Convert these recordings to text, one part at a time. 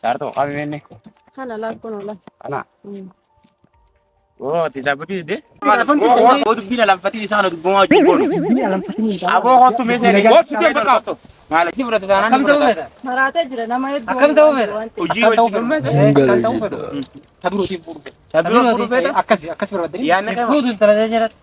Sarto kami ini. Kana la kono la. Anak. Oh, tidak begitu deh. Oh, tu bina lam fatih di sana tu bunga jubon. Bina lam fatih. Abo kau tu mesej. Oh, sudah berkata. Malah sih berarti sana. Akam tahu beda. Marata jira nama itu. Akam tahu beda. Uji wajib mesej. Akam tahu beda. Taburu sih buru. Taburu buru beda. Akas berarti. Ya nak. Kudu terasa jerat.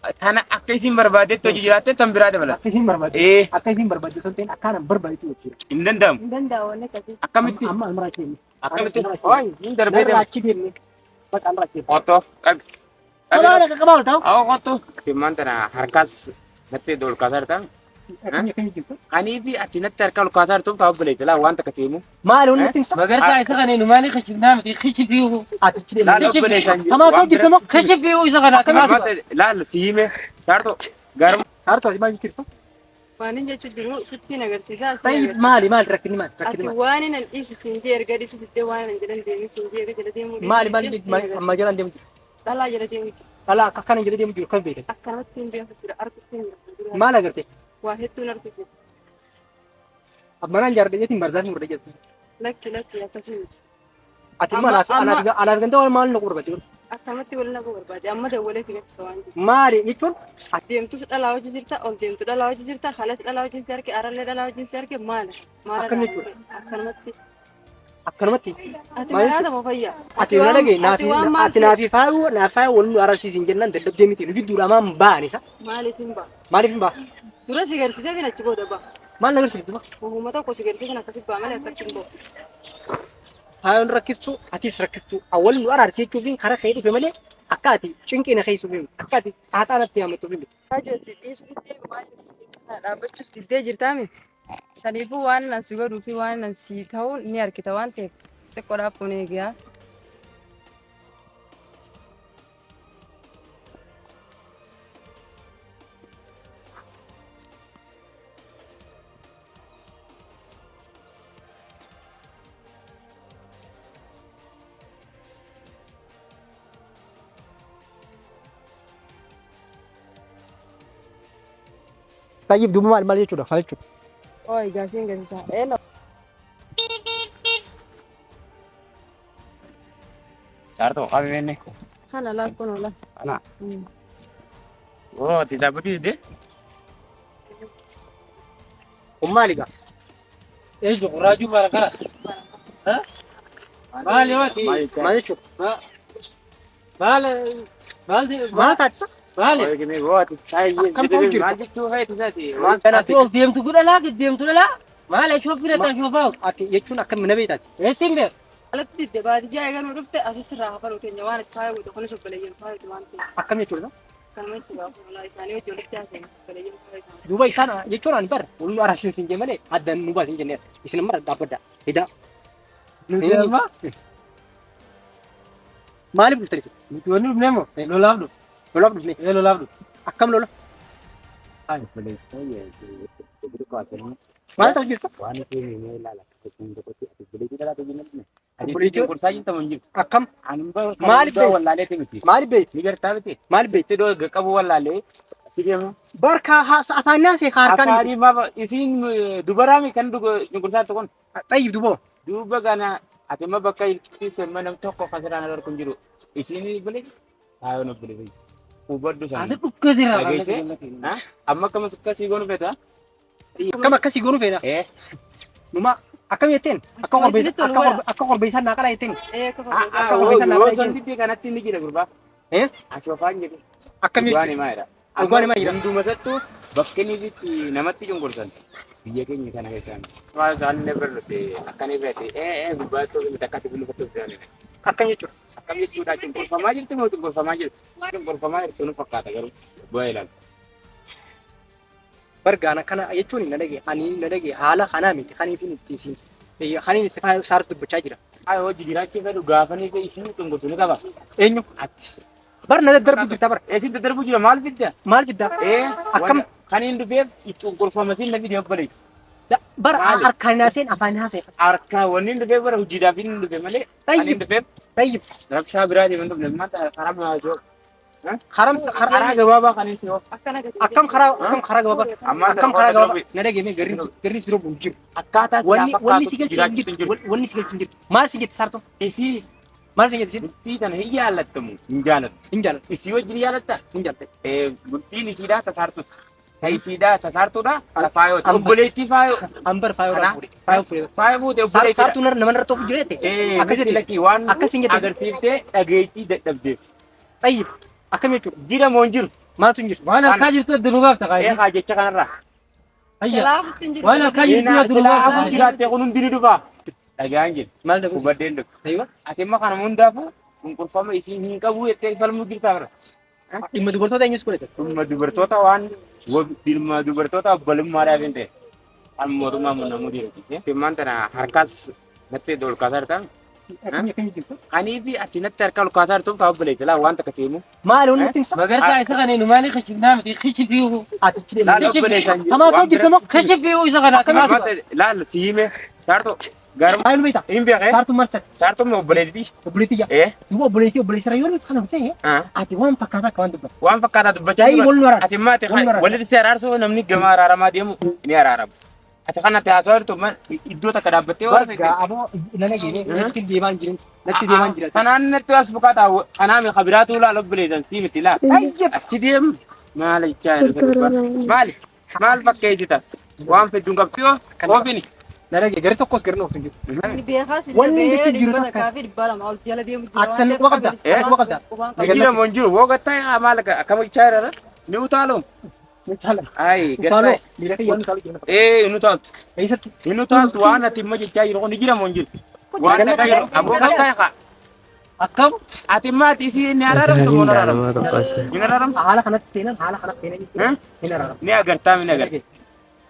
Thana akasim berbadi tu jiraate tambirate bala. Akasim berbadi. Akasim berbadi tu ten akan berbadi tu. Indendam. Indenda wane kasi. Akam itu. Amma almaraki. Akam itu. Oh, ini berbeda. Almaraki ni. Bak almaraki. Oto. Kalau ada kekabal tahu? Aku oto. Dimana harkas nanti dol kasar tang. Kani fi atina terkal kasar tu kau beli tu lah wan tak kecimu. Malu ni tim. Magar tak isa kan ini mani khishib nama ti khishib fiu. Atich Lalu beli sanji. Sama kau gitu mak. Khishib fiu isa kan. Lalu sih me. Sarto. Garam. Harto di mana kirsa? Wani jechu diru sutti nagar sisa. Tapi mali rakni mal. Ati wani nan isi sinji ergadi sutti wani nan jalan demi sinji ergadi jalan demi. Mali majalan dia. Dala jalan demi. Ala kakak yang jadi dia mujur kan beda. Akan tim dia sudah arti tim. Mala gerti. Wahid tu narti. Ab mana jar dia tim barzan murda jadi. Laki ya kasi. Ati mala ana ganto mal no kurba jur. Akamati wala na ko berbadi amma da wala tiga sawan. Mali itu Dem tu sudah lawa jirta on dem tu dah lawa jirta khalas dah lawa jirta ke arale dah lawa jirta ke mal. Akan itu. Akan mati. Ati mana mau faya. Ati mana lagi ati nafi fau wonu arasi sinjenan dedab dia miti luju durama mbani sa. Mali timba. Mali timba. Dura sigar sisa kena coba dah ba. Mal nagar situ ba. Hukuma tahu kau sigar sisa kena kasih ba mana tak timba. Hayon rakisu ati rakisu awal nu arasi cubin kara khairu female akati cinki na khaisu fem akati ata na tiam tu fem. Ajo sidi sudi mali sidi ada bacu sidi jirta mi. Sanifu wan nan sugar rufi wan nan si tahu ni ar kita wan te kora pune gya. Tayyib dum mal itu dah khalid. Oh, gasin sa. Elo. Sarto kami ini. Kana la kono la. Anak. Oh, tidak begitu deh. Ummaliga. ايش راجو مالك ها مال يوتي Mali cuk. مال Mal tatsa. مال Oh, gini buat. Saya Kam tahu jadi gitu. magic tu hai tu tadi. Mal tanati. تقول ديم تقول لا ديم تقول لا مال شوف فينا تشوفه Ati yechun akan menabi tadi. ايش سيمبر Alatti de baadi jaya gan rufte asas raha faru te nyawan kaya wuto kono so bele yin faru te wante. Akan yechun na. Kan mai tiba wala isani wuto lekta sen bele yin faru te. Dubai sana yechun an bar. Wonu arasin sinje male adan nuba sinje ne. Isin mar dapada. Ida. ما Mali bustari. تقولوا بنمو لو لابدو Lolap dufne. لو لابدو Akam lola. Ay, boleh. Oh ya, itu kawasan. Mal tahu gitu. Wanita ini lala. Kemudian boleh kita lihat begini. Boleh itu. Kursa itu menjib. Akam Anumba Mali be. wala le tinggi. mali be. Nigar tahu ti. Mali be. Itu do gakabu wala le. Sini Barka ha sa afanya se kharkan. Akari baba isin dubarami kan dugo kursa tu kon. Tayyib dubo. Duba gana ate mabakai ti semana toko kasarana lor kunjuru. Isini boleh. Ayo no boleh. Ubadu sana. عسى كثير Hah? Amma kamu suka sih gonu beta? Akam akasi gonu fena. Numa akam yeten. Akam orbisa nakala yeten. Eh ko Oh, bisa nak lagi. Sonti dia kanat tinggi kira kurba. Aku faham jadi. Akam Gua ni yeten. maira. Gua ni maira. Hindu masa tu bakke ni biti namatti jong kursan. Dia ke ni kana kesan. Wah san level te akan ni bete. Buba tu kita kati bulu betul jane. Akam yechun. Akan dia sudah jemput famajil tu mau tu famajil. Jemput famajil tu nu pakata garu. Boilan. Bargana kana yechun nadage ani nadage hala khana miti khani fin tisin. Khani ittifa sarat dubacha jira. Ayo jigirachi ka du gafani ke isini tu ngurtu ni kaba. Enyo. Bar nadar darbu jirta bar. Esi tu terbu jira mal bidda. Mal jidda. Akam khani indu fe itu kurfamasin lagi dia beri. Bar arkana sen afanya sen. Arka wani indu fe bara hujida fin indu fe male. Tayyib. Indu fe Tayyib. Rabsha biradi mandu lemma ta haram ajo. Karaa gabaabaa kan inni yoo. akkam karaa gabaabaa akkam karaa gabaabaa na dhageeme garri siroo bu'u jiru. Akkaataa Wanni si galchee hin jirtu. Wanni si galchee hin jirtu. Maal si jette Saartuu? Isii Maal si jette isin? bultii kana hin jaallattamu. Hin jaallattu. Hin jaalladhu. Isii wajjin jaallatta. Hin jaalladhu. Bultiin isiidhaa tasaartuudha. Kan isiidhaa tasaartuudha. Faayoo. Obboleettii faayoo. Ambar faayoo fuudhe. Faayoo fuudhe. Faayoo fuudhe obboleettii. Saartuu nama irratti of jireete. Akkasitti lakkii waan Akkasiin jette. agarsiiftee dhageettii dadhabdeef. Ayyib akkam jechuudha. Jira moo hin jiru? Maaltu hin jiru? waan harkaa jirtu adda nu baafta qaayee. Eegaa jecha kanarraa. Ayya Salaamutti hin jiru. waan harkaa jirtu adda nu Silaa baafta. afur jiraattee kun hundi ni dhufaa. Dhagaan jedhu. Maal dhabu? Hubaddeen dhufu. Ayyuba. Ati immoo kana hundaafuu cunqurfama isiin hin qabu jettee falmuu jirtaa bira. Dhimma dubartoota eenyus godhate? Dhimma dubartoota waan dhimma dubartoota obbolummaadhaaf hin ta'e. Kan mootummaa namuu dhiiroti. Dhimmaan tana harkaas natti ol kaasaa jirtaa? Akkam jirtu? Anii fi ati natti harkaa ol kaasaa jirtuuf kan obboleetti laa waan takka seemu. Maali wanni nutti himta? Magarsaa isa kana nu maali kashifnaa miti kishifiu. Ati ichi Laal deemee. obboleessan Kamaa akkam jirtu moo? Kishifiu isa kana akkamitti. Laal siime. Saarto. Garuu Maal beektaa? hin beekee. Saartuu maal sadi? Saarto obboleetti. Obboleettii jaa. Yoo obboleessi rayyoo kana bitee ati waan fakkaataa akka waan dubbatu. Waan fakkaataa dubbachaa Daa'ii wal nu araarsa. Ati maati Wal nu araarsa. walitti si araarsoo namni gama araaramaa deemu ni araaramu. Ati kanatti haasawaa jirtu iddoo takka dhaabbattee waan Warga aboo ilala geene natti deemaa hin jirin. Natti deemaa hin jiran. kanaan natti as bukaata kanaami kabiraatu laal obboleessan siimiti laa. Ayyab. Achi deemu maal jechaa jiru maali maal fakkeessita waan fedduun qabxiyoo oofini. Nalage gari tokkos gari nuuf hin jiru. Ni beekaas Wanni illee jechuun jiru dhibbata takka. kaafii dhibbaa lama ol jala deemu jira. Ati san quba qabda? Quba qabda? Jira moo hin jiru woogattaa maal akkama jechaa jira ni utaaloo. Mutala. Ayi Utaaloo. gataa. Miira kee yoo utaaloo jenna. Hin utaaltu. Eessatti? Hin utaaltu waan ati immoo jechaa jiru ni jira moo hin jiru. Waan dhagaa jiru aboo gataa yaa Akkam ati maati isii ni araaramtu moo hin araaramtu? Hin araaramtu? Haala kanatti seenan haala kanatti seenan jechuudha. Hin araaramu. Ni agartaa min agarta.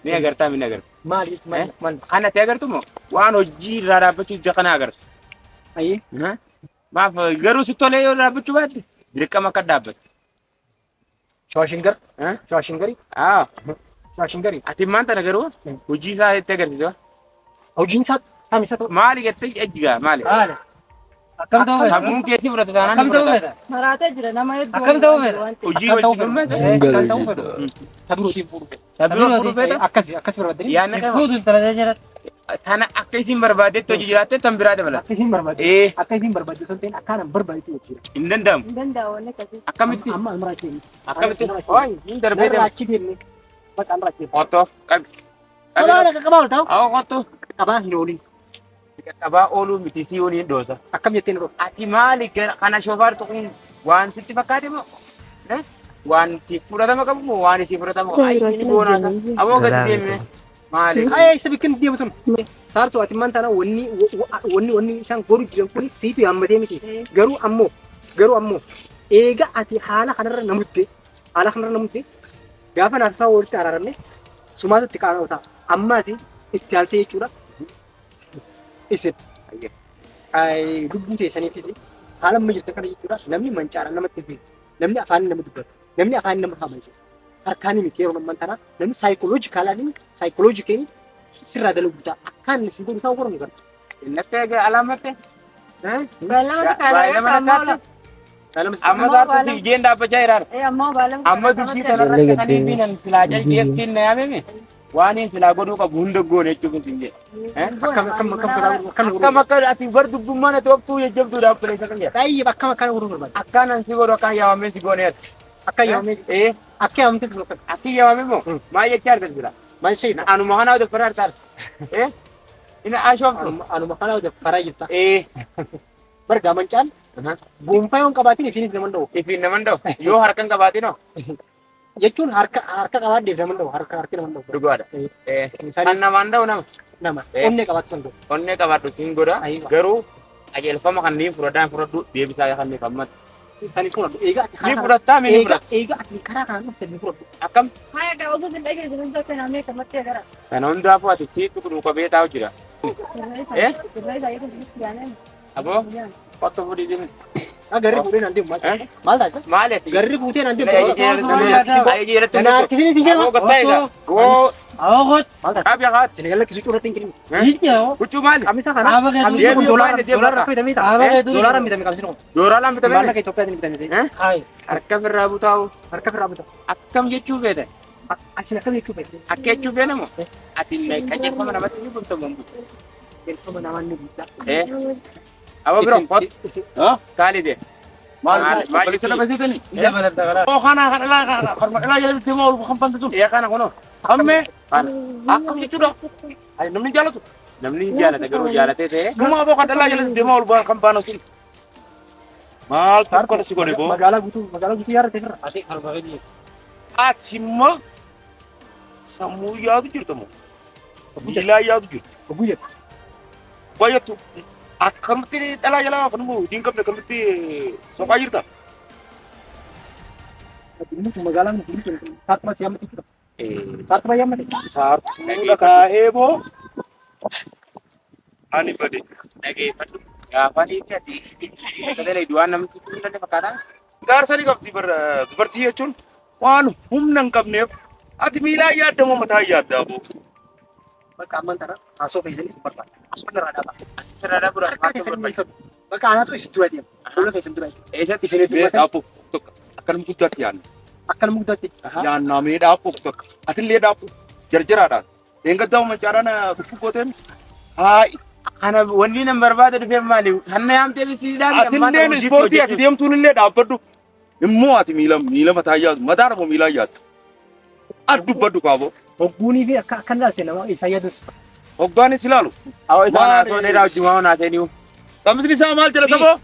Ni agartaa min agarta. Maal jechuudha? Maal? Kan ati agartu moo waan hojii irraa dhaabbachuu ija kana agartu. Ayyee. Maaf garuu si tolee yoo dhaabbachuu baatte dirqama akka dhaabbatu. Shaashingar. Shaashingarii. Shaashingarii. Ati maanta garuu hojii isaa itti agarsiisa. Hojiin isaa taamisa ta'u. Maali jettee ejjigaa maali? haala. Akkam ta'uu fedha. Sammuun keessi fudhata taanaan Akkam ni ta'uu fudhata. fedha. Maraatee jira nama hedduu. Akkam ta'uu fedha? Hojii wajjin dhummeessa. Kan ta'uu fedhu. Tabirootiin fuudhu fedha. Sabiroo fudhu feeta. Akkas barbaadanii. Yaanna qaba. Fuutu intala jira. Tana akka isin barbaadetti hojii jiraatte tan biraa dabala. Akka isin barbaadde. Eh. Akka isin barbaadde osoo hin ta'in akkaanan barbaadde jechuudha. Hin danda'amu. Hin danda'amu akkasii. Akkamitti? Amma almaraa keenya. Akkamitti? Hooyi hin darbee Narraa deema. achi deemnee. Bakka almaraa keenya. Qottoo. Qabi. Qabaa dhaqa qabaa ol ta'u. Awwa qottoo. Qabaa hin oolin. Qabaa ooluu miti si waliin doosa. Akkam jettee nu dhoosa. Ati maali kana shoofaartu kun waan sitti fakkaate moo? Waan si fudhatama qabu moo waan si fudhatama qabu? Ayi inni boonaata. Aboo gadi deemee maali? Ayee isa bikkin deemu sun. Saartuu ati man tana wanni isaan godhu jiran kun siitu yaammatee miti. Garuu ammoo eega ati haala kanarra namutte gaafa naafaa walitti araaramne sumaatu itti qaana'u ta'a. Ammaas itti haalsee jechuudha. Isin lubbuu teessaniifis haala amma jirtan kana jechuudha. Namni mancaadhaan namatti hin namni afaan nama dubbatu, namni afaan nama hamalsiisa. Harkaan miti yeroo amman tanaa namni saayikooloojikeen sirraa dalagu ta'a. Akkaan isin godhu ta'uu qornu gartu. Natti egaa alaamatte? Baalama kaala. Amma saartu ijeen dhaabbachaa jiraara. Ammoo baalama. Amma dursii kanarra kanii fi nan silaa jalqeessiin na yaameme waan hin silaa godhuu qabu hunda goone jechuun sin jedhe. Akkam akka ati bar dubbummaan ati waqtuu jajjabduudhaaf fileessa kan jedha. Baay'ee akkam akkaan godhuu barbaada. Akkaanan si godhu akkaan yaamamee si goone ati. Akka yaamamee akka yaamamte tu akka Akki yaamame moo maal jechaa argatu jira. maal shayna Anuma kanaa wajjin faraa argaata. Ina ashooftu. anuma kana wajjin faraa jirta. Eh. Bargaa mancaan buunfaa yoon qabaatin ifiinis naman dha'u. Ifiin naman dha'u. Yoo harkan qabaatinoo. Jechuun harka qabaaddeef naman dha'u harki naman dha'u. Dhugaadha. Kan namaan dha'u nama. Nama onnee qabaatu dha'u. Onnee qabaadhu siin godha. Aywa. Garuu qajeelfama kanneen fudhadhaan fudhadhu deebisaa kanneen qammatu. Kan fudhadhu eegaa ati Ni fudhattaa mi ni fudhatta. eegaa ati karaa kanaan dhufte ni fudhadhu. Akkam Saya dah usah tidak jadi untuk namanya kematian keras. kana hundaafuu ati siitu dhuuqa beetaa jira. Sebenarnya saya itu jangan. Aboo qotto fudhii jiru. Garri fuudhee naan deemu maal taasisa? Maali ati? Garri fuutee naan deemu. Ayi jeeratti. Kana harkisini si jedhama. Aboo gattaa egaa. Goo Awakot. Maal ta'a? Qabii haati. Senegal lakkisuu cuurratti hin kennu. Hiikoo. Huccuu maali? Qamisa kana. Dhaaba keetu Qamisa kun deebi'u doolaara baay'ee doolaara bitamee ta'a. Dhaaba keetu Doolaara bitame qamisi kun. Dooraalaan bitamee. Maallaqa Itoophiyaatiin bitame. Hai. Harka birraa butaa'u. Harka firraa bita. Akkam jechuu feete? Asin akkam jechuu feete? Akka jechuu feene moo? Ati qajeelfama namatti ni bulta moo? Qajeelfama namaan ni bulta. Aba biroo kot. Ha? Kaalide. Maal jechuudha basiitani? Ida balata kara. Oh kana kana jala bitti moo kan fantu ee kana kuno. Amme. Akkam jechuudha? Ay namni jaalatu. Namni jaalata garuu jaalatee ta'e. Guma aboo kan dhalaa jala bitti moo kan baanu sun. Maal tokko si godhe boo. Magaalaa guutuu yaarate firra. Ati harba keetu. Ati immoo sammuu yaadu jirta moo? Miilaa yaadu jirta. Oguu jedhu. Baay'attu akkamitti dhalaa jalaa kan immoo hojii hin qabne akkamitti soqaa jirta? Inni kun magaalaan kun saatuma si yammate jira. Saatuma yammate. Saartuudha kaa'ee boo ani bade. Dhageeffadhu. Gaafa dhiifi ati. Sagalee du'aan namni sitti hin dandeenye fakkaata. Gaarsa ni qabdi dubartii jechuun waan humna hin qabneef ati miilaa yaadda moo mataa yaaddaa boo? Bakka amman tana haasoo fe'isanis barbaada. Asuma irraa dhaaba. As sirraa bura. Harka keessan ni fadu. Bakka anaatu isin dura deema. Fuula keessan dura. Eessatti Isin Mee dhaabbu tokko akkanuma guddaatti yaadna. akka nama guddaatti. Yaannaa mee dhaabbu tokko atillee dhaabbu jarjaraadhaan. Eengaddaa machaadhaan dhufu gooteen haayi. kana wanni nan barbaade dhufee maali? Hanna yaamtee bisiidhaan. Atilleen ispoortii ati deemtuun illee dhaabbadhu. Immoo ati miila mataa yaadu mataa dhamoo miilaa yaadda. Addubbadhu kaaboo. Hogguunii fi akka ilaalte nama isa yaadus. Hoggaanis ilaalu. Awwa isaan haasoo dheeraa wajjin waan naatee niu. Qamisni isaa maal jedha saboo?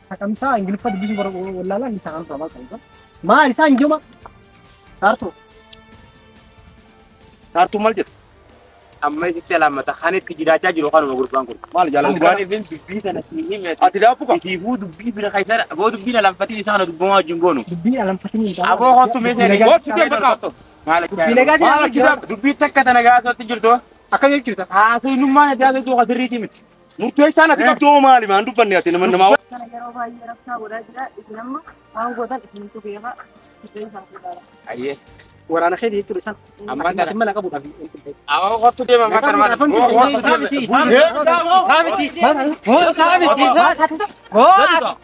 Sakamsaa Ingiliffa dubbisuu bara wallaalaan isa kan ta'a kan. Maal isaa injuma? Saartuu. Saartuu maal jedha? Amma isitti alaamata kan itti jiraachaa jiru kanuma gurbaan kun. Maal jaalala Gaanii fi dubbii kana himee. ati dhaabbu qaba. Itiifuu dubbii bira kaysara. Aboo dubbiin alamfatiin isaa kana dubbamaa wajjin goonu. Dubbii alamfatanii. Aboo hottu meeshaa Gooti tee fakkaatu. Dubbii takka tana gaasootti jirtu. Akkam jechuudha. Haasa'inummaan adda addaa tuuqa sirriitii miti. Murteessaan ati qabdoo maali maan dubbanne ati nama namaa. Kana yeroo baay'ee rabsaa godhaa jira. Isin amma waan gootan isinitti beekaa. Isin isaan fuudhaa. Ayyee. Waraana keetii jechuudha isaan. Amma kana. Mala qabuudhaaf. Aboo hottu deema makar maal. Saabiti. Saabiti. Saabiti.